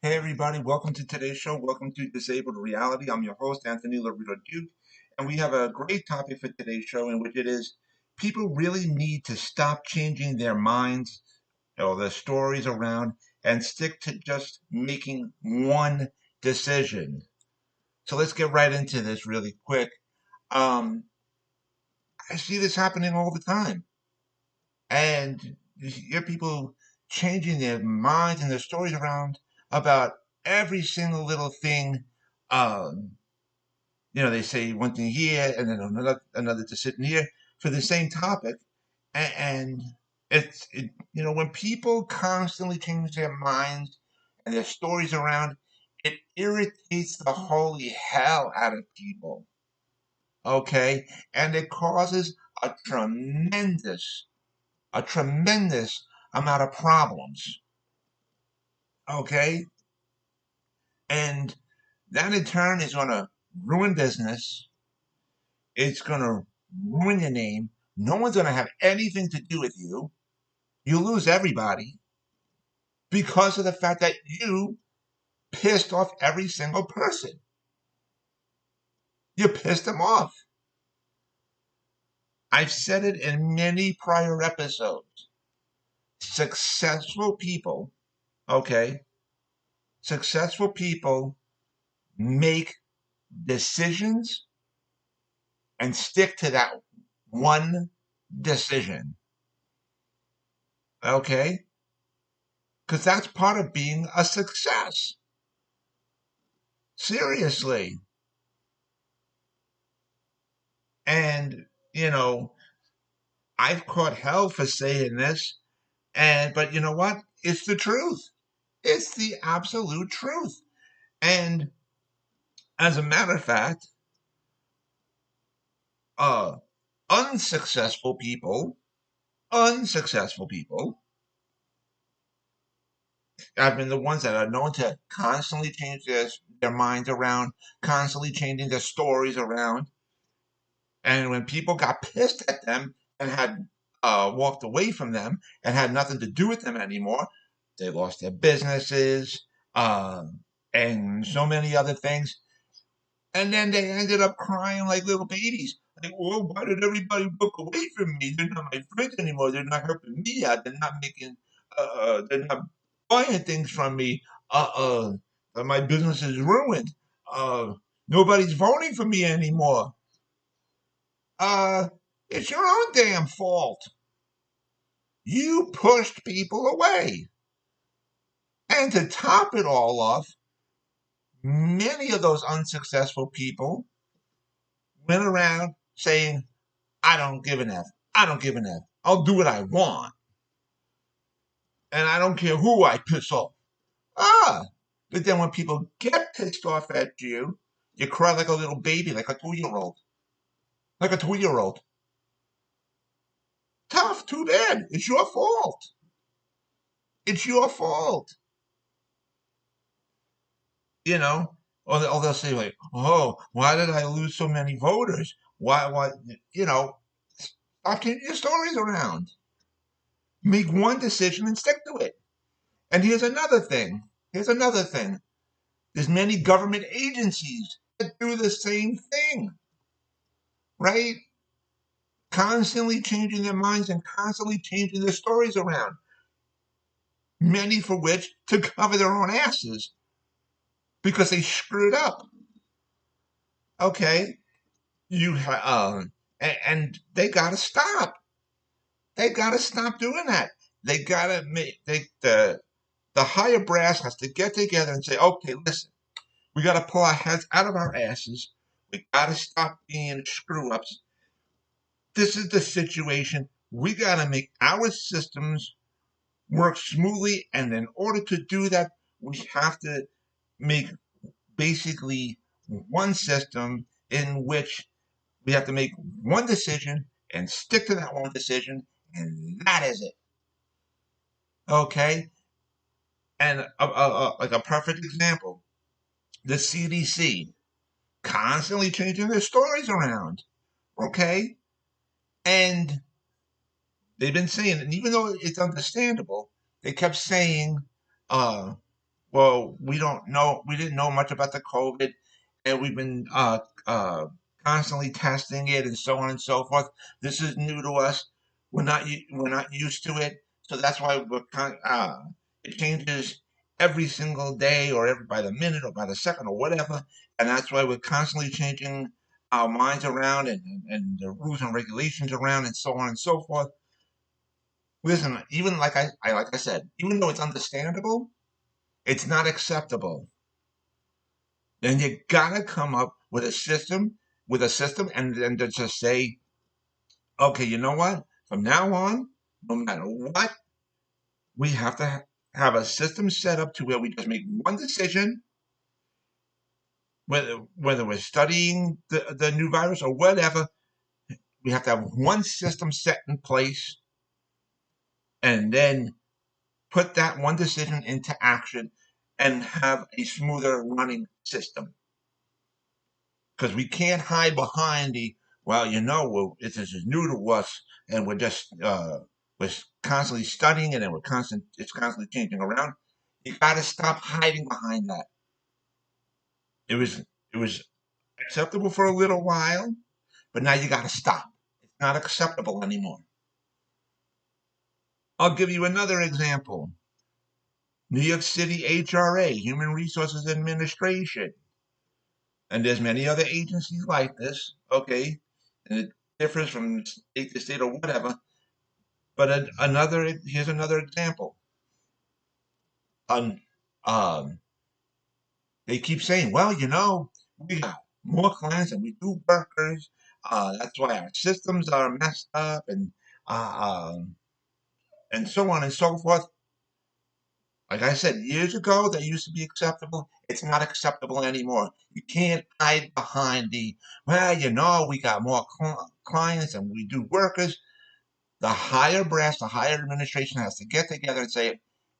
Hey everybody, welcome to today's show. Welcome to Disabled Reality. I'm your host, Anthony Lorito-Duke, and we have a great topic for today's show in which it is people really need to stop changing their minds or their stories around and stick to just making one decision. So let's get right into this really quick. Um, I see this happening all the time, and you hear people changing their minds and their stories around about every single little thing. Um, they say one thing here and then another decision here for the same topic, and when people constantly change their minds and their stories around, it irritates the holy hell out of people. Okay, and it causes a tremendous amount of problems. Okay, and that in turn is going to ruin business. It's going to ruin your name. No one's going to have anything to do with you. You lose everybody because of the fact that you pissed off every single person. You pissed them off. I've said it in many prior episodes. Successful people, okay, successful people make decisions and stick to that one decision, okay? Because that's part of being a success. Seriously. And, you know, I've caught hell for saying this, but you know what? It's the truth. It's the absolute truth. And as a matter of fact, uh, unsuccessful people, unsuccessful people have been the ones that are known to constantly change their minds around, constantly changing their stories around. And when people got pissed at them and had walked away from them and had nothing to do with them anymore, they lost their businesses and so many other things. And then they ended up crying like little babies. Like, oh, why did everybody walk away from me? They're not my friends anymore. They're not helping me out. They're not buying things from me. My business is ruined. Uh, Nobody's voting for me anymore. Uh, it's your own damn fault. You pushed people away. And to top it all off, many of those unsuccessful people went around saying, I don't give an F. I don't give an F. I'll do what I want. And I don't care who I piss off. But then when people get pissed off at you, you cry like a little baby, like a 2 year old. Like a 2 year old. Tough, too bad. It's your fault. It's your fault. You know, or they'll say like, "Oh, why did I lose so many voters? Why? You know, stop changing your stories around. Make one decision and stick to it." And here's another thing. Here's another thing. There's many government agencies that do the same thing, right? Constantly changing their minds and constantly changing their stories around. Many for which to cover their own asses because they screwed up. Okay, and they gotta stop. They gotta stop doing that. They gotta make the higher brass has to get together and say, okay, listen, we gotta pull our heads out of our asses. We gotta stop being screw ups. This is the situation. We gotta make our systems work smoothly, and in order to do that, we have to make basically one system in which we have to make one decision and stick to that one decision, and that is it. Okay? And like a perfect example, the CDC constantly changing their stories around. Okay? And they've been saying, and even though it's understandable, they kept saying, uh, well, we don't know. We didn't know much about the COVID, and we've been constantly testing it and so on and so forth. This is new to us. We're not used to it, so that's why it changes every single day, or every by the minute, or by the second, or whatever, and that's why we're constantly changing our minds around, and the rules and regulations around, and so on and so forth. Listen, even like I said, even though it's understandable, it's not acceptable. Then you gotta come up with a system, and then to just say, okay, you know what? From now on, no matter what, we have to have a system set up to where we just make one decision, whether we're studying the new virus or whatever. We have to have one system set in place, and then put that one decision into action, and have a smoother running system. Because we can't hide behind the, well, this is new to us, and we're constantly studying it, and it's constantly changing around. You got to stop hiding behind that. It was acceptable for a little while, but now you got to stop. It's not acceptable anymore. I'll give you another example. New York City HRA, Human Resources Administration, and there's many other agencies like this. Okay, and it differs from state to state or whatever. But here's another example. Um, um, they keep saying, well, we have more clients than we do workers. That's why our systems are messed up, and so on and so forth. Like I said, years ago, that used to be acceptable. It's not acceptable anymore. You can't hide behind well, we got more clients than we do workers. The higher brass, the higher administration has to get together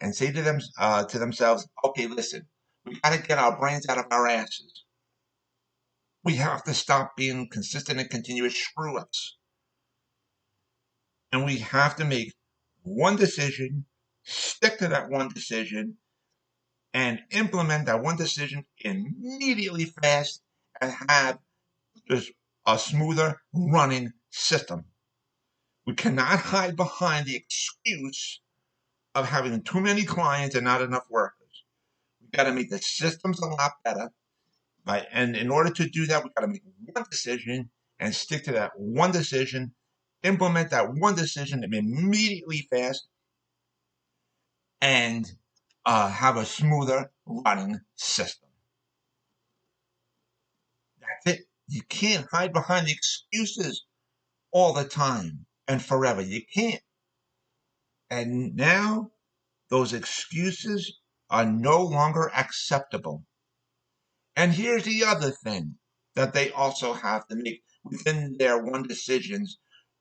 and say to themselves, okay, listen, we got to get our brains out of our asses. We have to stop being consistent and continuous screw ups, and we have to make one decision, stick to that one decision, and implement that one decision immediately fast, and have just a smoother running system. We cannot hide behind the excuse of having too many clients and not enough workers. We've got to make the systems a lot better. Right? And in order to do that, we've got to make one decision and stick to that one decision, implement that one decision immediately fast, and have a smoother running system. That's it. You can't hide behind the excuses all the time and forever. You can't. And now those excuses are no longer acceptable. And here's the other thing that they also have to make within their one decisions.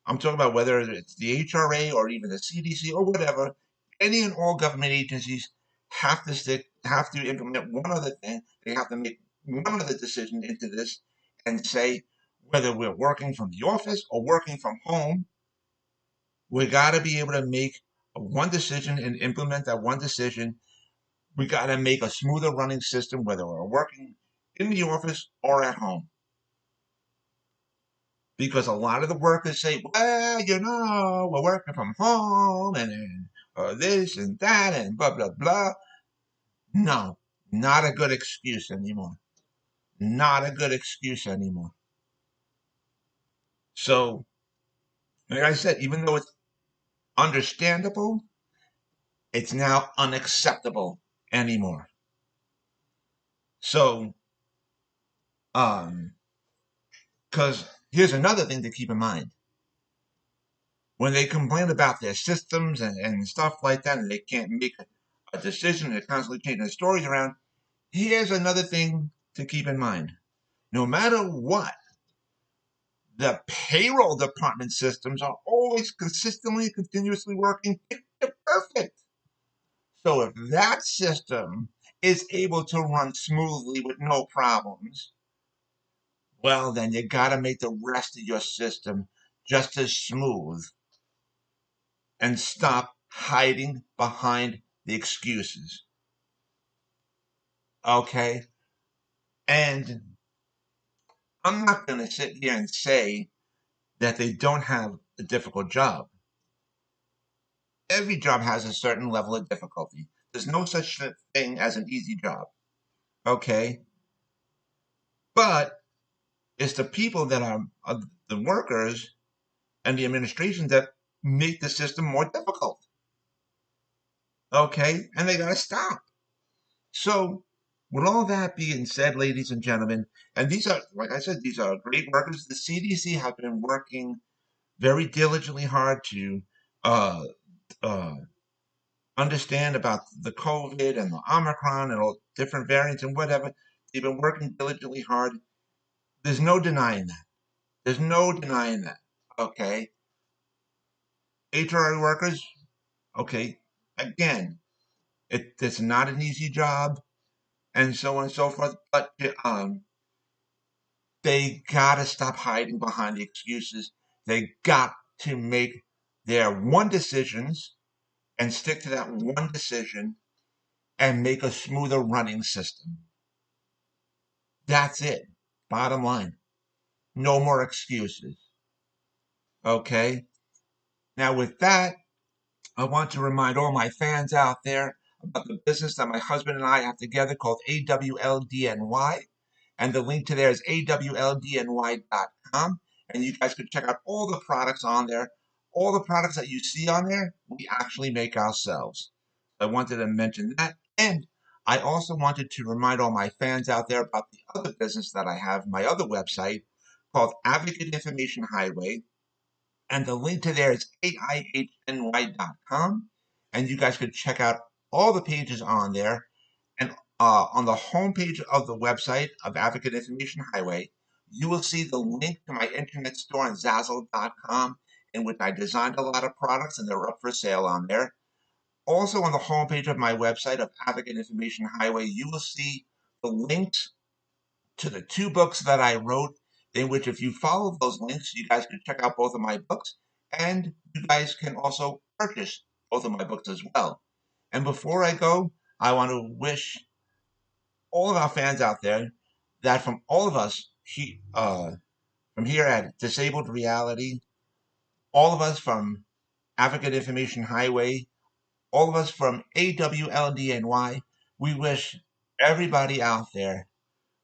I'm talking about whether it's the HRA or even the CDC or whatever. Any and all government agencies have to implement one other thing. They have to make one other decision into this, and say whether we're working from the office or working from home, we got to be able to make one decision and implement that one decision. We got to make a smoother running system, whether we're working in the office or at home. Because a lot of the workers say, well, we're working from home, and this and that and blah, blah, blah. No, not a good excuse anymore. Not a good excuse anymore. So, like I said, even though it's understandable, it's now unacceptable anymore. So, um, because here's another thing to keep in mind. When they complain about their systems and stuff like that, and they can't make a decision, they're constantly changing the stories around. Here's another thing to keep in mind. No matter what, the payroll department systems are always consistently, continuously working perfect. So if that system is able to run smoothly with no problems, well, then you got to make the rest of your system just as smooth, and stop hiding behind the excuses. Okay? And I'm not going to sit here and say that they don't have a difficult job. Every job has a certain level of difficulty. There's no such thing as an easy job. Okay? But it's the people that are the workers and the administration that make the system more difficult. Okay? And they got to stop. So, with all that being said, ladies and gentlemen, and these are, like I said, these are great workers. The CDC have been working very diligently hard to uh, uh, understand about the COVID and the Omicron and all different variants and whatever. They've been working diligently hard. There's no denying that. There's no denying that. Okay. HRA workers, okay, again, it's not an easy job and so on and so forth, but they gotta stop hiding behind the excuses. They got to make their one decisions and stick to that one decision and make a smoother running system. That's it. Bottom line. No more excuses. Okay? Now, with that, I want to remind all my fans out there about the business that my husband and I have together called AWLDNY. And the link to there is awldny.com. And you guys can check out all the products on there. All the products that you see on there, we actually make ourselves. I wanted to mention that. And I also wanted to remind all my fans out there about the other business that I have, my other website called Advocate Information Highway. And the link to there is AIHNY.com. And you guys could check out all the pages on there. And on the homepage of the website of Advocate Information Highway, you will see the link to my internet store on Zazzle.com, in which I designed a lot of products and they're up for sale on there. Also, on the homepage of my website of Advocate Information Highway, you will see the links to the two books that I wrote, in which if you follow those links, you guys can check out both of my books, and you guys can also purchase both of my books as well. And before I go, I want to wish all of our fans out there that from all of us from here at Disabled Reality, all of us from Advocate Information Highway, all of us from AWLDNY, we wish everybody out there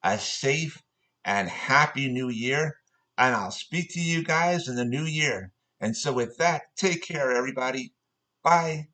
a safe and happy new year. And I'll speak to you guys in the new year. And so, with that, take care, everybody. Bye.